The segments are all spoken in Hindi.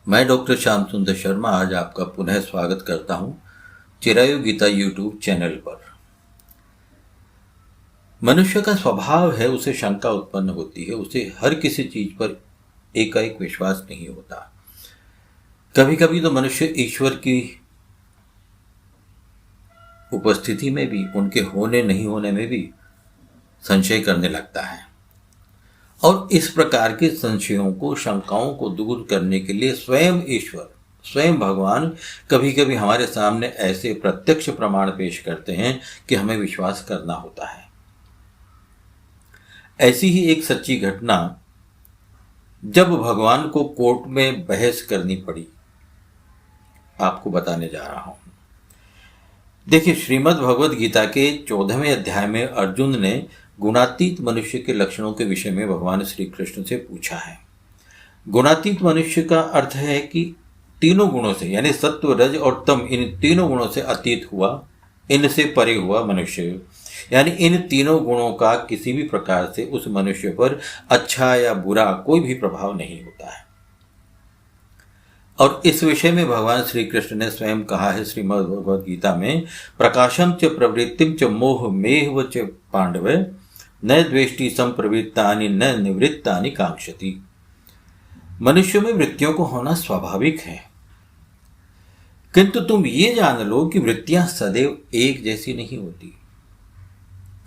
मैं डॉक्टर श्याम सुंदर शर्मा आज आपका पुनः स्वागत करता हूं चिरायु गीता यूट्यूब चैनल पर। मनुष्य का स्वभाव है, उसे शंका उत्पन्न होती है, उसे हर किसी चीज पर एकाएक विश्वास नहीं होता। कभी कभी तो मनुष्य ईश्वर की उपस्थिति में भी, उनके होने नहीं होने में भी संशय करने लगता है। और इस प्रकार के संशयों को, शंकाओं को दूर करने के लिए स्वयं ईश्वर, स्वयं भगवान कभी कभी हमारे सामने ऐसे प्रत्यक्ष प्रमाण पेश करते हैं कि हमें विश्वास करना होता है। ऐसी ही एक सच्ची घटना जब भगवान को कोर्ट में बहस करनी पड़ी, आपको बताने जा रहा हूं। देखिए, श्रीमद् भगवद गीता के 14वें अध्याय में अर्जुन ने गुणातीत मनुष्य के लक्षणों के विषय में भगवान श्री कृष्ण से पूछा है। गुणातीत मनुष्य का अर्थ है कि तीनों गुणों से, यानी सत्व, रज और तम, इन तीनों गुणों से अतीत हुआ, इनसे परे हुआ मनुष्य, यानी इन तीनों गुणों का किसी भी प्रकार से उस मनुष्य पर अच्छा या बुरा कोई भी प्रभाव नहीं होता है। और इस विषय में भगवान श्री कृष्ण ने स्वयं कहा है श्रीमद् भगवद गीता में, प्रकाशम च प्रवृत्तिम च मोह मेह च पांडव न द्वेष्टि संप्रवृत्तानि न निवृत्तानि कांक्षति। मनुष्य में वृत्तियों को होना स्वाभाविक है, किंतु तुम ये जान लो कि वृत्तियां सदैव एक जैसी नहीं होती,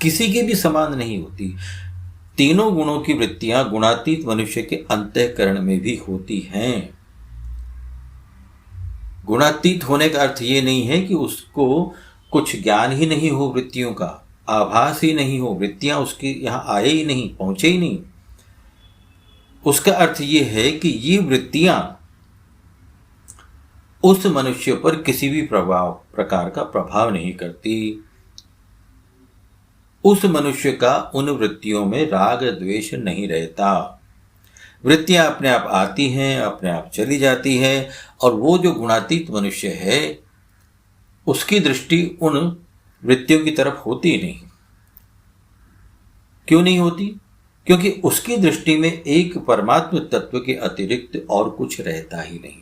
किसी के भी समान नहीं होती। तीनों गुणों की वृत्तियां गुणातीत मनुष्य के अंतःकरण में भी होती हैं। गुणातीत होने का अर्थ ये नहीं है कि उसको कुछ ज्ञान ही नहीं हो, वृत्तियों का आभास ही नहीं हो, वृत्तियां उसके यहाँ आए ही नहीं, पहुंचे ही नहीं। उसका अर्थ ये है कि ये वृत्तियां उस मनुष्य पर किसी भी प्रकार का प्रभाव नहीं करती। उस मनुष्य का उन वृत्तियों में राग द्वेष नहीं रहता। वृत्तियां अपने आप आती हैं, अपने आप चली जाती हैं, और वो जो गुणातीत मनुष्य है उसकी दृष्टि उन वृत्तियों की तरफ होती नहीं। क्यों नहीं होती? क्योंकि उसकी दृष्टि में एक परमात्म तत्व के अतिरिक्त और कुछ रहता ही नहीं।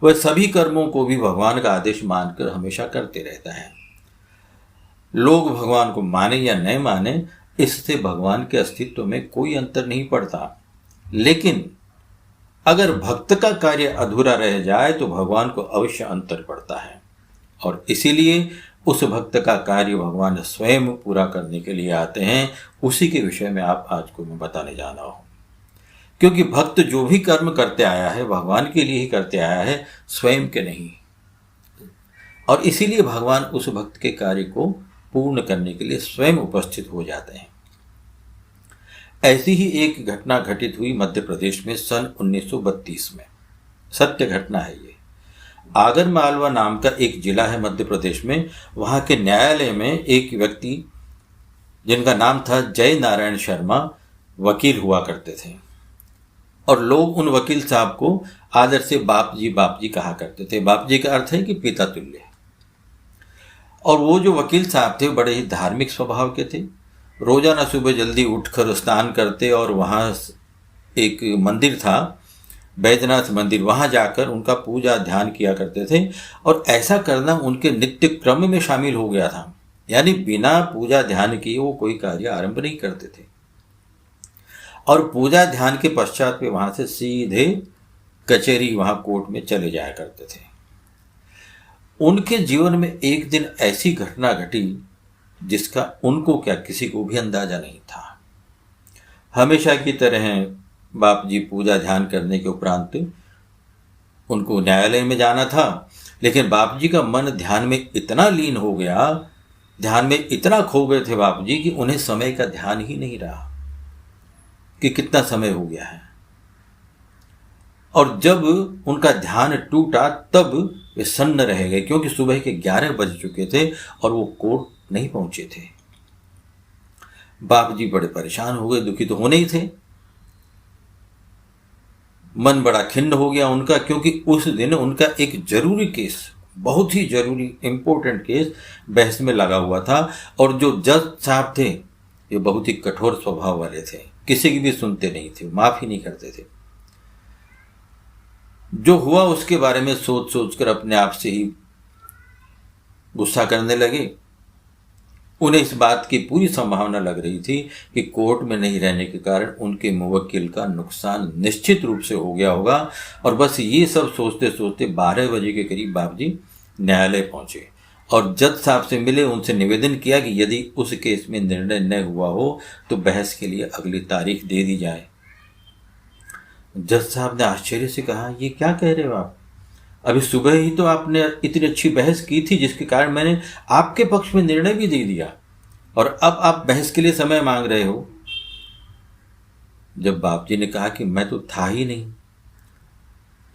वह सभी कर्मों को भी भगवान का आदेश मानकर हमेशा करते रहता है। लोग भगवान को माने या न माने, इससे भगवान के अस्तित्व में कोई अंतर नहीं पड़ता। लेकिन अगर भक्त का कार्य अधूरा रह जाए तो भगवान को अवश्य अंतर पड़ता है, और इसीलिए उस भक्त का कार्य भगवान स्वयं पूरा करने के लिए आते हैं। उसी के विषय में आज को मैं बताने जा रहा हूं। क्योंकि भक्त जो भी कर्म करते आया है भगवान के लिए ही करते आया है, स्वयं के नहीं। और इसीलिए भगवान उस भक्त के कार्य को पूर्ण करने के लिए स्वयं उपस्थित हो जाते हैं। ऐसी ही एक घटना घटित हुई मध्य प्रदेश में सन 1932 में। सत्य घटना है ये। आगर मालवा नाम का एक जिला है मध्य प्रदेश में। वहां के न्यायालय में एक व्यक्ति जिनका नाम था जय नारायण शर्मा वकील हुआ करते थे, और लोग उन वकील साहब को आदर से बाप जी कहा करते थे। बाप जी का अर्थ है कि पिता तुल्य। और वो जो वकील साहब थे बड़े ही धार्मिक स्वभाव के थे। रोजाना सुबह जल्दी उठकर स्नान करते, और वहाँ एक मंदिर था, बैजनाथ मंदिर, वहाँ जाकर उनका पूजा ध्यान किया करते थे। और ऐसा करना उनके नित्य क्रम में शामिल हो गया था, यानी बिना पूजा ध्यान किए वो कोई कार्य आरंभ नहीं करते थे। और पूजा ध्यान के पश्चात वे वहाँ से सीधे कचहरी, वहाँ कोर्ट में चले जाया करते थे। उनके जीवन में एक दिन ऐसी घटना घटी जिसका उनको क्या, किसी को भी अंदाजा नहीं था। हमेशा की तरह बाप जी पूजा ध्यान करने के उपरांत उनको न्यायालय में जाना था, लेकिन बाप जी का मन ध्यान में इतना लीन हो गया, ध्यान में इतना खो गए थे बाप जी कि उन्हें समय का ध्यान ही नहीं रहा कि कितना समय हो गया है। और जब उनका ध्यान टूटा तब वे सन्न रह गए, क्योंकि सुबह के 11 बज चुके थे और वो कोर्ट नहीं पहुंचे थे। बाप जी बड़े परेशान हो गए, दुखी तो होने ही थे। मन बड़ा खिन्न हो गया उनका, क्योंकि उस दिन उनका एक जरूरी केस, बहुत ही जरूरी इंपॉर्टेंट केस बहस में लगा हुआ था। और जो जज साहब थे ये बहुत ही कठोर स्वभाव वाले थे, किसी की भी सुनते नहीं थे, माफ ही नहीं करते थे। जो हुआ उसके बारे में सोच सोच कर अपने आप से ही गुस्सा करने लगे। उन्हें इस बात की पूरी संभावना लग रही थी कि कोर्ट में नहीं रहने के कारण उनके मुवक्किल का नुकसान निश्चित रूप से हो गया होगा। और बस ये सब सोचते सोचते 12 बजे के करीब बाप जी न्यायालय पहुंचे और जज साहब से मिले। उनसे निवेदन किया कि यदि उस केस में निर्णय न हुआ हो तो बहस के लिए अगली तारीख दे दी जाए। जज साहब ने आश्चर्य से कहा, ये क्या कह रहे हो आप? अभी सुबह ही तो आपने इतनी अच्छी बहस की थी जिसके कारण मैंने आपके पक्ष में निर्णय भी दे दिया, और अब आप बहस के लिए समय मांग रहे हो। जब बाप जी ने कहा कि मैं तो था ही नहीं,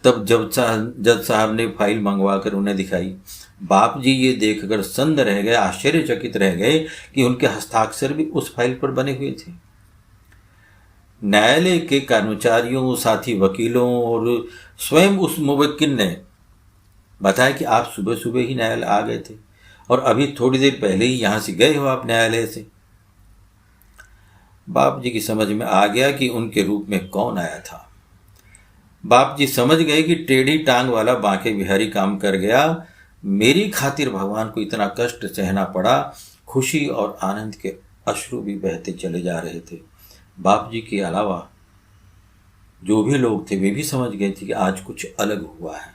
तब जज साहब ने फाइल मंगवाकर उन्हें दिखाई। बाप जी ये देखकर सन्न रह गए, आश्चर्यचकित रह गए कि उनके हस्ताक्षर भी उस फाइल पर बने हुए थे। न्यायालय के कर्मचारियों, साथी वकीलों और स्वयं उस मुवक्किल ने बताया कि आप सुबह सुबह ही न्यायालय आ गए थे और अभी थोड़ी देर पहले ही यहां से गए हो आप न्यायालय से। बाप जी की समझ में आ गया कि उनके रूप में कौन आया था। बाप जी समझ गए कि टेढ़ी टांग वाला बांके बिहारी काम कर गया। मेरी खातिर भगवान को इतना कष्ट सहना पड़ा। खुशी और आनंद के अश्रु भी बहते चले जा रहे थे। बाप जी के अलावा जो भी लोग थे वे भी समझ गए थे कि आज कुछ अलग हुआ है,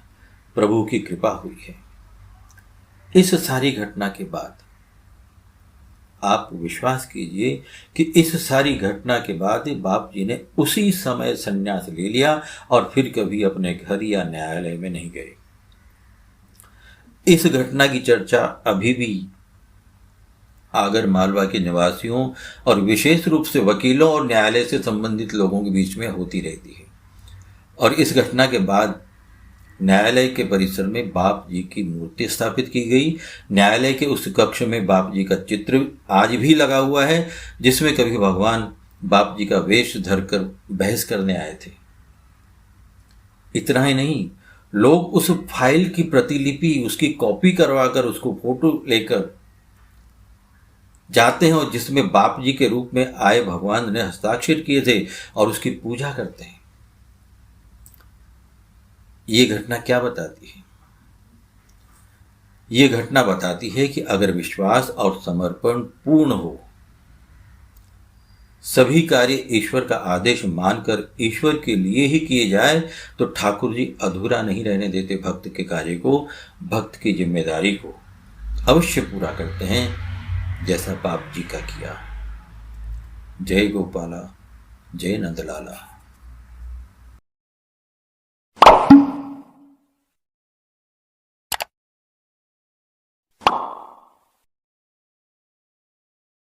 प्रभु की कृपा हुई है। इस सारी घटना के बाद आप विश्वास कीजिए कि इस सारी घटना के बाद बाप जी ने उसी समय संन्यास ले लिया और फिर कभी अपने घर या न्यायालय में नहीं गए। इस घटना की चर्चा अभी भी आगर मालवा के निवासियों और विशेष रूप से वकीलों और न्यायालय से संबंधित लोगों के बीच में होती रहती है। और इस घटना के बाद न्यायालय के परिसर में बाप जी की मूर्ति स्थापित की गई। न्यायालय के उस कक्ष में बाप जी का चित्र आज भी लगा हुआ है, जिसमें कभी भगवान बाप जी का वेश धरकर बहस करने आए थे। इतना ही नहीं, लोग उस फाइल की प्रतिलिपि, उसकी कॉपी करवाकर, उसको फोटो लेकर जाते हैं और जिसमें बाप जी के रूप में आए भगवान ने हस्ताक्षर किए थे और उसकी पूजा करते हैं। ये घटना क्या बताती है? ये घटना बताती है कि अगर विश्वास और समर्पण पूर्ण हो, सभी कार्य ईश्वर का आदेश मानकर ईश्वर के लिए ही किए जाए, तो ठाकुर जी अधूरा नहीं रहने देते भक्त के कार्य को, भक्त की जिम्मेदारी को अवश्य पूरा करते हैं, जैसा बाप जी का किया। जय गोपाला, जय नंदलाला।